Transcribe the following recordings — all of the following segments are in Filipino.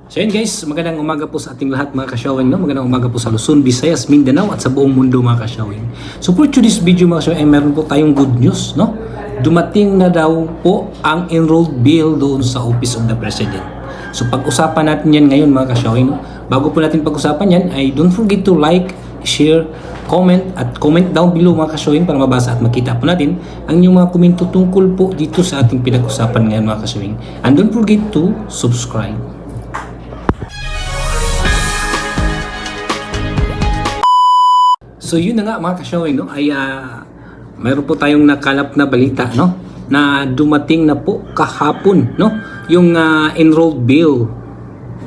So yun guys, magandang umaga po sa ating lahat mga kasyawing, no? Magandang umaga po sa Luzon, Visayas, Mindanao at sa buong mundo mga kasyawing. So for today's video mga kasyawing ay meron po tayong good news, no? Dumating na daw po ang enrolled bill doon sa Office of the President. So pag-usapan natin yan ngayon mga kasyawing, no? Bago po natin pag-usapan yan ay don't forget to like, share, comment at comment down below mga kasyawing para mabasa at makita po natin ang inyong mga komento tungkol po dito sa ating pinag-usapan ngayon mga kasyawing. And don't forget to subscribe. So yun na nga mga kasyawing, no, ay mayroon po tayong nakalap na balita, no, na dumating na po kahapon, no, yung enrolled bill,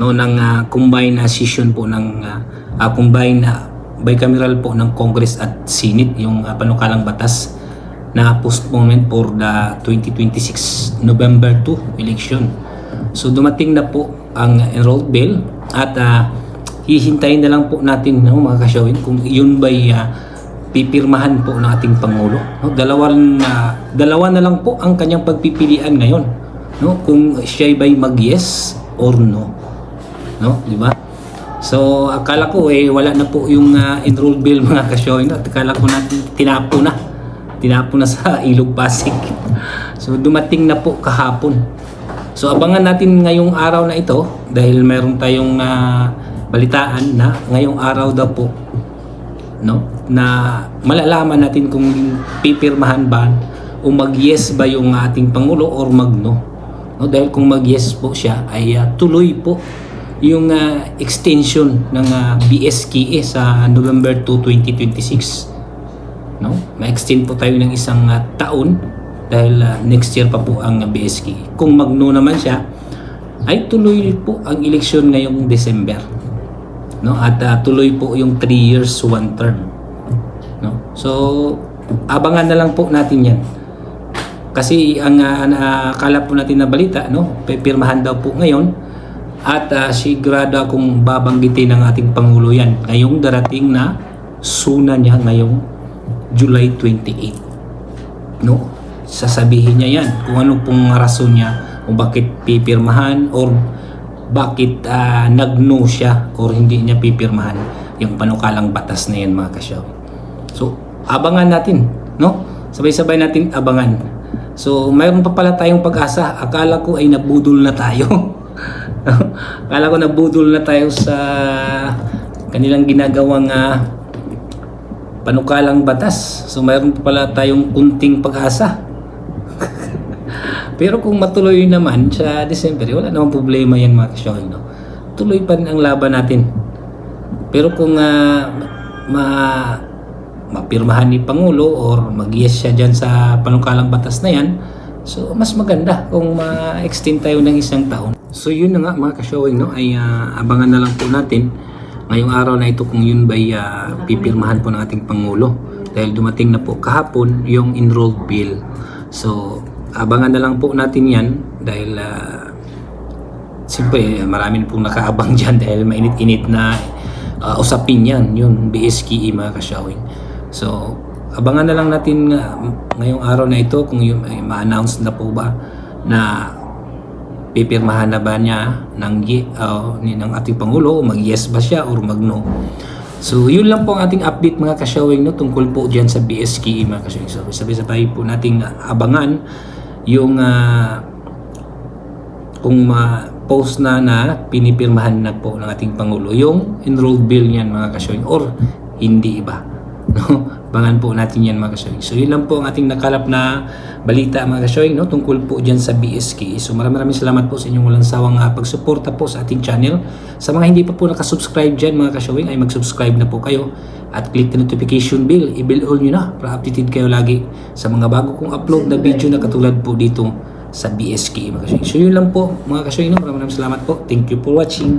no, ng combined session po ng combined bicameral po ng Congress at Senate, yung panukalang batas na postponement for the 2026 November 2 election. So dumating na po ang enrolled bill at hihintayin na lang po natin, no, mga kasyawin, kung yun ba'y pipirmahan po ng ating Pangulo. No? Dalawa na lang po ang kanyang pagpipilian ngayon, no? Kung siya ba'y mag-yes or no. No? Di ba? So, akala ko wala na po yung enrolled bill mga kasyawin. At akala ko natin tinapo na sa Ilog Pasig. So, dumating na po kahapon. So, abangan natin ngayong araw na ito dahil meron tayong balitaan na ngayong araw daw po, no, na malalaman natin kung pipirmahan ba o mag-yes ba yung ating Pangulo or mag-no. No, dahil kung mag-yes po siya ay tuloy po yung extension ng BSKE sa November 2, 2026. No? Ma-extend po tayo ng isang taon dahil next year pa po ang BSKE. Kung mag-no naman siya ay tuloy po ang eleksyon ngayong December. No, at tuloy po yung 3 years one term, no. So abangan na lang po natin yan kasi ang akala po natin na balita, no, pipirmahan daw po ngayon at sigurado akong babanggitin ng ating Pangulo yan ngayong darating na suna niya ngayong July 28, no. Sasabihin niya yan kung ano pong rason niya kung bakit pipirmahan or bakit nag-no siya or hindi niya pipirmahan yung panukalang batas na yan mga kasyaw. So abangan natin, no, sabay-sabay natin abangan. So mayroon pa pala tayong pag-asa. Akala ko ay nabudol na tayo. Akala ko nabudol na tayo sa kanilang ginagawang panukalang batas. So mayroon pa pala tayong kunting pag-asa. Pero kung matuloy naman sa December, wala namang problema yan mga kasyawin, no? Tuloy pa rin ang laban natin. Pero kung mapirmahan ni Pangulo or mag-yes siya dyan sa panukalang batas na yan, so mas maganda kung ma-extend tayo ng isang taon. So yun na nga mga kasyawin, no, ay abangan na lang po natin ngayong araw na ito kung yun ba'y pipirmahan po ng ating Pangulo. Dahil dumating na po kahapon yung enrolled bill. So abangan na lang po natin yan dahil siyempre marami pong nakaabang dyan dahil mainit-init na usapin yan, yung BSKE mga kasyawin. So abangan na lang natin ngayong araw na ito kung yung ma-announce na po ba na pipirmahan na ba niya ng ating Pangulo, mag-yes ba siya or mag-no. So yun lang po ang ating update mga kasyawing, no, tungkol po dyan sa BSKE mga kasyawing. So sabay-sabay po nating abangan yung kung ma-post na pinipirmahan na po ng ating Pangulo yung enrolled bill niyan mga kasyawing or hindi iba, no? Abangan po natin yan mga kasyawing. So yun lang po ang ating nakalap na balita mga kasyawing, no, tungkol po dyan sa BSK. So maraming salamat po sa inyong walang sawang pagsuporta po sa ating channel. Sa mga hindi pa po nakasubscribe dyan mga kasyawing ay mag-subscribe na po kayo at click the notification bell, i-bell all nyo na para updated kayo lagi sa mga bago kong upload na video na katulad po dito sa BSK mga kasyawing. So yun lang po mga kasyawing, no? Maraming salamat po. Thank you for watching.